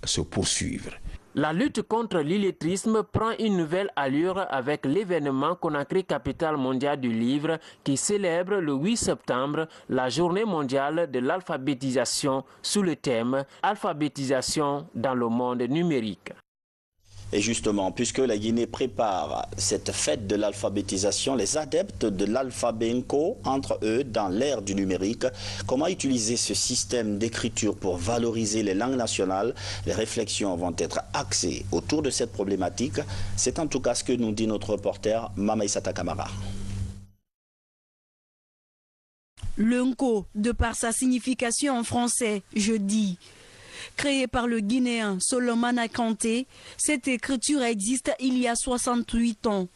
se poursuivre. La lutte contre l'illettrisme prend une nouvelle allure avec l'événement Conakry Capitale mondiale du livre qui célèbre le 8 septembre la journée mondiale de l'alphabétisation sous le thème « Alphabétisation dans le monde numérique ». Et justement, puisque la Guinée prépare cette fête de l'alphabétisation, les adeptes de l'alphabet Nko entre eux dans l'ère du numérique. Comment utiliser ce système d'écriture pour valoriser les langues nationales? Les réflexions vont être axées autour de cette problématique. C'est en tout cas ce que nous dit notre reporter Mamaïsata Kamara. Le Nko, de par sa signification en français, je dis. Créée par le Guinéen Solomana Kanté, cette écriture existe il y a 68 ans.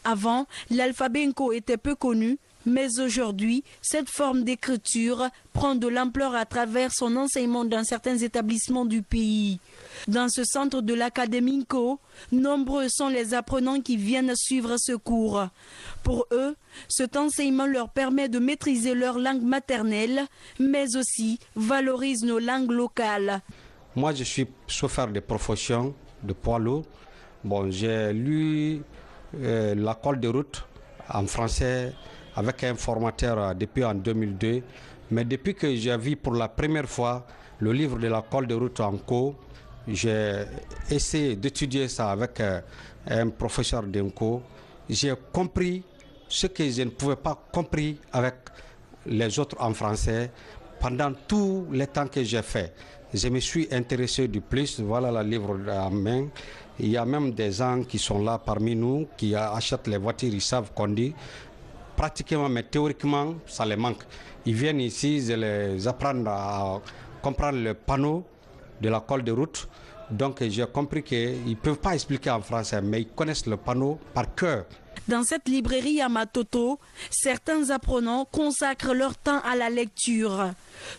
Avant, l'alphabet Nko était peu connu, mais aujourd'hui, cette forme d'écriture prend de l'ampleur à travers son enseignement dans certains établissements du pays. Dans ce centre de l'Académie Nko, nombreux sont les apprenants qui viennent suivre ce cours. Pour eux, cet enseignement leur permet de maîtriser leur langue maternelle, mais aussi valorise nos langues locales. Moi, je suis chauffeur de profession de poids lourd. Bon, j'ai lu la colle de route en français avec un formateur depuis en 2002. Mais depuis que j'ai vu pour la première fois le livre de la colle de route en Nko, j'ai essayé d'étudier ça avec un professeur de Nko. J'ai compris ce que je ne pouvais pas comprendre avec les autres en français pendant tout le temps que j'ai fait. Je me suis intéressé du plus, voilà le livre en main. Il y a même des gens qui sont là parmi nous, qui achètent les voitures, ils savent conduire. Pratiquement, mais théoriquement, ça les manque. Ils viennent ici, je les apprends à comprendre le panneau de la colle de route. Donc j'ai compris qu'ils ne peuvent pas expliquer en français, mais ils connaissent le panneau par cœur. Dans cette librairie à Matoto, certains apprenants consacrent leur temps à la lecture.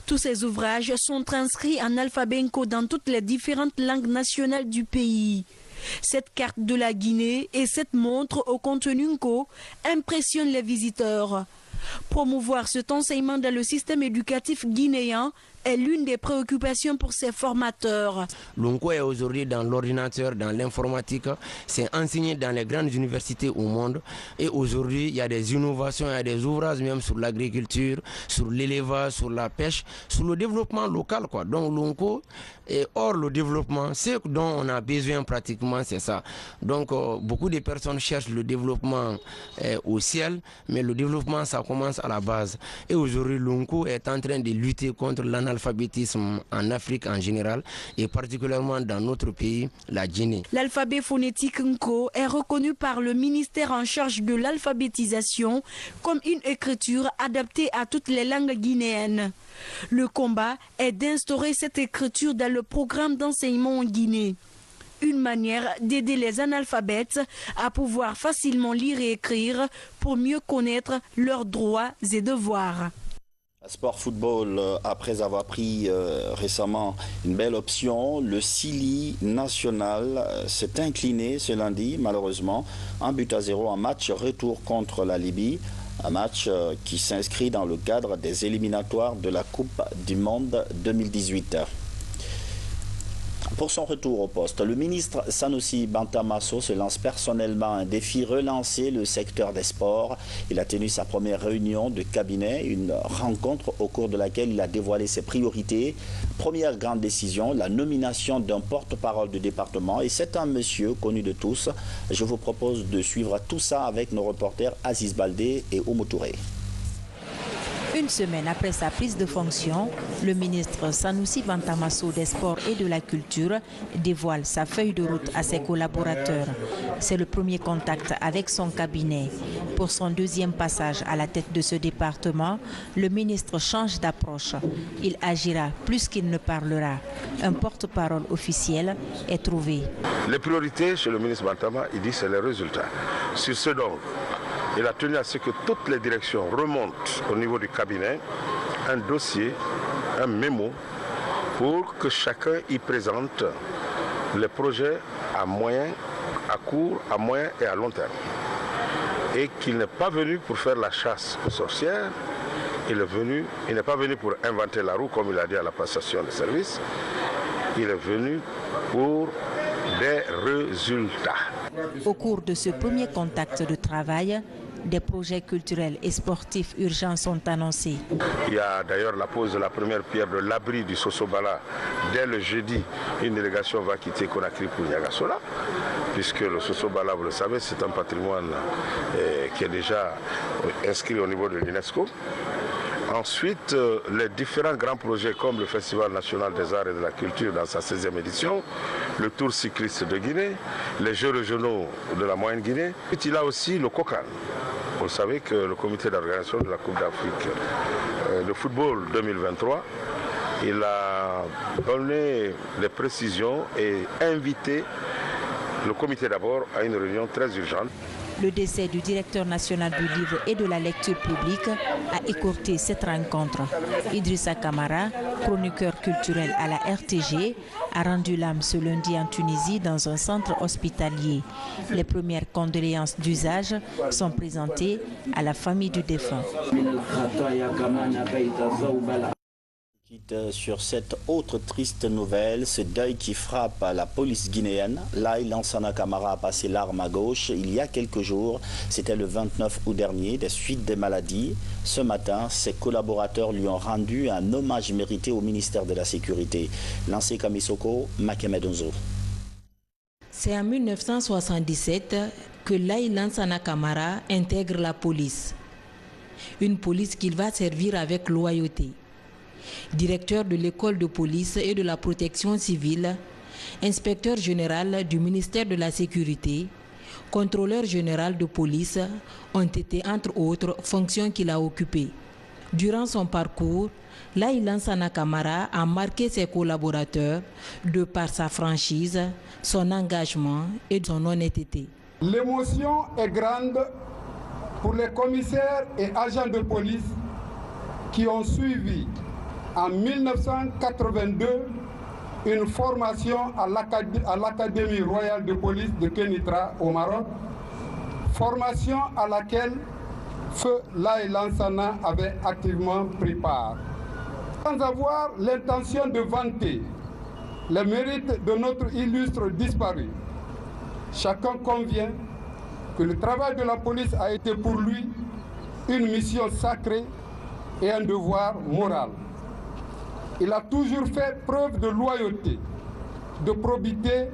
Tous ces ouvrages sont transcrits en alphabet Nko dans toutes les différentes langues nationales du pays. Cette carte de la Guinée et cette montre au contenu Nko impressionnent les visiteurs. Promouvoir cet enseignement dans le système éducatif guinéen est l'une des préoccupations pour ses formateurs. L'Nko est aujourd'hui dans l'ordinateur, dans l'informatique, c'est enseigné dans les grandes universités au monde. Et aujourd'hui, il y a des innovations, il y a des ouvrages même sur l'agriculture, sur l'élevage, sur la pêche, sur le développement local, quoi. Donc l'Nko est hors le développement. Ce dont on a besoin pratiquement, c'est ça. Donc beaucoup de personnes cherchent le développement au ciel, mais le développement, ça commence à la base. Et aujourd'hui, l'Nko est en train de lutter contre l'analphabétisme en Afrique en général et particulièrement dans notre pays, la Guinée. L'alphabet phonétique Nko est reconnu par le ministère en charge de l'alphabétisation comme une écriture adaptée à toutes les langues guinéennes. Le combat est d'instaurer cette écriture dans le programme d'enseignement en Guinée. Une manière d'aider les analphabètes à pouvoir facilement lire et écrire pour mieux connaître leurs droits et devoirs. Sport football, après avoir pris récemment une belle option, le Sili national s'est incliné ce lundi, malheureusement, 1-0 en match retour contre la Libye. Un match qui s'inscrit dans le cadre des éliminatoires de la Coupe du Monde 2018. Pour son retour au poste, le ministre Sanoussi Bantamasso se lance personnellement un défi, relancer le secteur des sports. Il a tenu sa première réunion de cabinet, une rencontre au cours de laquelle il a dévoilé ses priorités. Première grande décision, la nomination d'un porte-parole du département. Et c'est un monsieur connu de tous. Je vous propose de suivre tout ça avec nos reporters Aziz Baldé et Oumou Touré. Une semaine après sa prise de fonction, le ministre Sanoussi Bantamasso des Sports et de la Culture dévoile sa feuille de route à ses collaborateurs. C'est le premier contact avec son cabinet. Pour son deuxième passage à la tête de ce département, le ministre change d'approche. Il agira plus qu'il ne parlera. Un porte-parole officiel est trouvé. Les priorités chez le ministre Bantama, il dit c'est les résultats. Sur ce donc, il a tenu à ce que toutes les directions remontent au niveau du cabinet un dossier, un mémo, pour que chacun y présente les projets à moyen, à court, à moyen et à long terme. Et qu'il n'est pas venu pour faire la chasse aux sorcières, il n'est pas venu pour inventer la roue, comme il a dit à la passation de service. il est venu pour des résultats. Au cours de ce premier contact de travail, des projets culturels et sportifs urgents sont annoncés. Il y a d'ailleurs la pose de la première pierre de l'abri du Sosobala. Dès le jeudi, une délégation va quitter Conakry pour Niagasola, puisque le Sosobala, vous le savez, c'est un patrimoine qui est déjà inscrit au niveau de l'UNESCO. Ensuite, les différents grands projets comme le Festival national des arts et de la culture dans sa 16e édition, le Tour cycliste de Guinée, les Jeux régionaux de la Moyenne Guinée. Il y a aussi le COCAN. Vous savez que le comité d'organisation de la Coupe d'Afrique de football 2023, il a donné des précisions et invité le comité d'abord à une réunion très urgente. Le décès du directeur national du livre et de la lecture publique a écourté cette rencontre. Idrissa Kamara, chroniqueur culturel à la RTG, a rendu l'âme ce lundi en Tunisie dans un centre hospitalier. Les premières condoléances d'usage sont présentées à la famille du défunt. Sur cette autre triste nouvelle, ce deuil qui frappe la police guinéenne. Laye Lansana Camara a passé l'arme à gauche il y a quelques jours. C'était le 29 août dernier, des suites des maladies. Ce matin, ses collaborateurs lui ont rendu un hommage mérité au ministère de la Sécurité. Lancé Kamisoko, Makemedonzo. C'est en 1977 que Laye Lansana Camara intègre la police. Une police qu'il va servir avec loyauté. Directeur de l'école de police et de la protection civile, inspecteur général du ministère de la Sécurité, contrôleur général de police ont été entre autres fonctions qu'il a occupées. Durant son parcours, Laye Lansana Camara a marqué ses collaborateurs de par sa franchise, son engagement et son honnêteté. L'émotion est grande pour les commissaires et agents de police qui ont suivi en 1982 une formation à l'Académie royale de police de Kenitra au Maroc, formation à laquelle Feu Laye Lansana avait activement pris part. Sans avoir l'intention de vanter les mérites de notre illustre disparu, chacun convient que le travail de la police a été pour lui une mission sacrée et un devoir moral. Il a toujours fait preuve de loyauté, de probité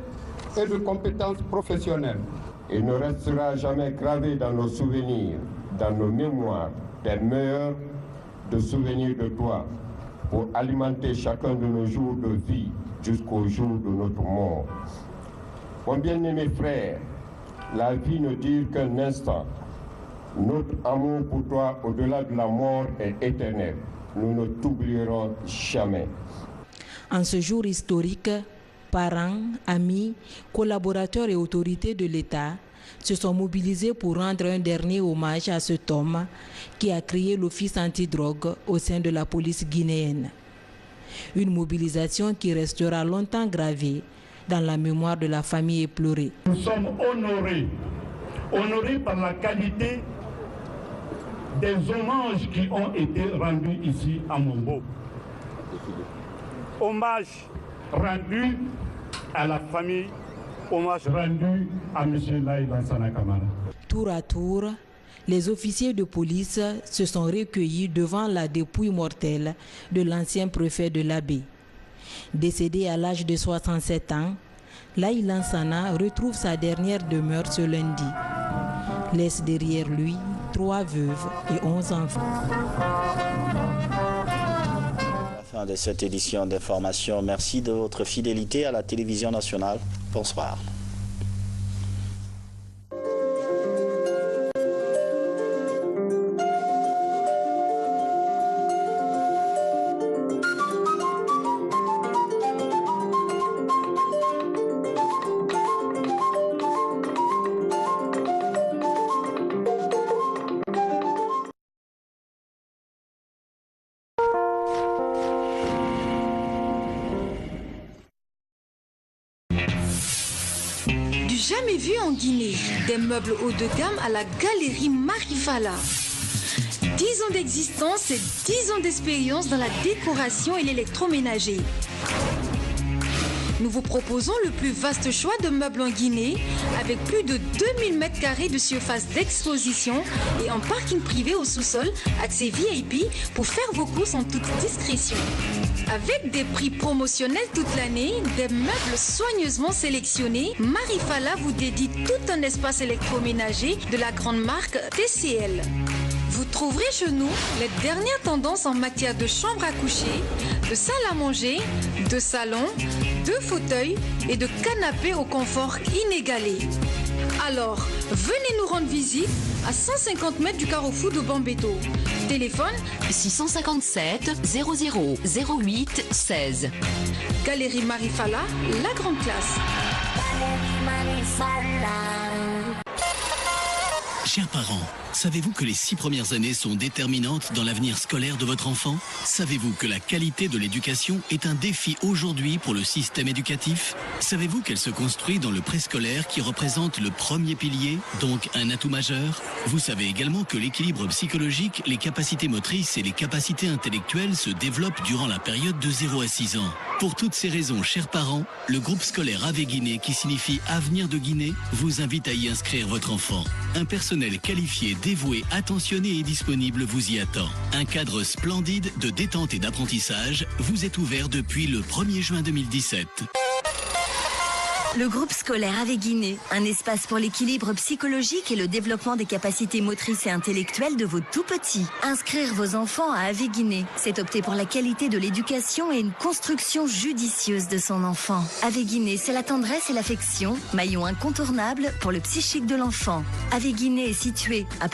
et de compétences professionnelles. Il ne restera jamais gravé dans nos souvenirs, dans nos mémoires, des meilleurs de souvenirs de toi, pour alimenter chacun de nos jours de vie jusqu'au jour de notre mort. Mon bien-aimé frère, la vie ne dure qu'un instant. Notre amour pour toi au-delà de la mort est éternel. Nous ne t'oublierons jamais. En ce jour historique, parents, amis, collaborateurs et autorités de l'État se sont mobilisés pour rendre un dernier hommage à cet homme qui a créé l'office antidrogue au sein de la police guinéenne. Une mobilisation qui restera longtemps gravée dans la mémoire de la famille éplorée. Nous sommes honorés par la qualité des hommages qui ont été rendus ici à Mombo. Hommage rendu à la famille, hommage rendu à M. Laye Lansana Camara. Tour à tour, les officiers de police se sont recueillis devant la dépouille mortelle de l'ancien préfet de l'Abbé. Décédé à l'âge de 67 ans, Laye Lansana retrouve sa dernière demeure ce lundi. Laisse derrière lui 3 veuves et 11 enfants. La fin de cette édition d'information. Merci de votre fidélité à la télévision nationale. Bonsoir. Jamais vu en Guinée, des meubles haut de gamme à la galerie Marifala. 10 ans d'existence et 10 ans d'expérience dans la décoration et l'électroménager. Nous vous proposons le plus vaste choix de meubles en Guinée avec plus de 2000 m² de surface d'exposition et un parking privé au sous-sol, accès VIP pour faire vos courses en toute discrétion. Avec des prix promotionnels toute l'année, des meubles soigneusement sélectionnés, Marifala vous dédie tout un espace électroménager de la grande marque TCL. Vous trouverez chez nous les dernières tendances en matière de chambre à coucher, de salle à manger, de salon, de fauteuils et de canapés au confort inégalé. Alors, venez nous rendre visite à 150 mètres du carrefour de Bambeto. Téléphone 657 00 08 16. Galerie Marifala, la grande classe. Chers parents, savez-vous que les 6 premières années sont déterminantes dans l'avenir scolaire de votre enfant? Savez-vous que la qualité de l'éducation est un défi aujourd'hui pour le système éducatif? Savez-vous qu'elle se construit dans le préscolaire qui représente le premier pilier, donc un atout majeur? Vous savez également que l'équilibre psychologique, les capacités motrices et les capacités intellectuelles se développent durant la période de 0 à 6 ans. Pour toutes ces raisons, chers parents, le groupe scolaire Ave Guinée, qui signifie Avenir de Guinée, vous invite à y inscrire votre enfant. Un personnel qualifié, dévoué, attentionné et disponible vous y attend. Un cadre splendide de détente et d'apprentissage vous est ouvert depuis le 1er juin 2017. Le groupe scolaire Ave Guinée, un espace pour l'équilibre psychologique et le développement des capacités motrices et intellectuelles de vos tout-petits. Inscrire vos enfants à Ave Guinée, c'est opter pour la qualité de l'éducation et une construction judicieuse de son enfant. Ave Guinée, c'est la tendresse et l'affection, maillon incontournable pour le psychique de l'enfant. Ave Guinée est situé à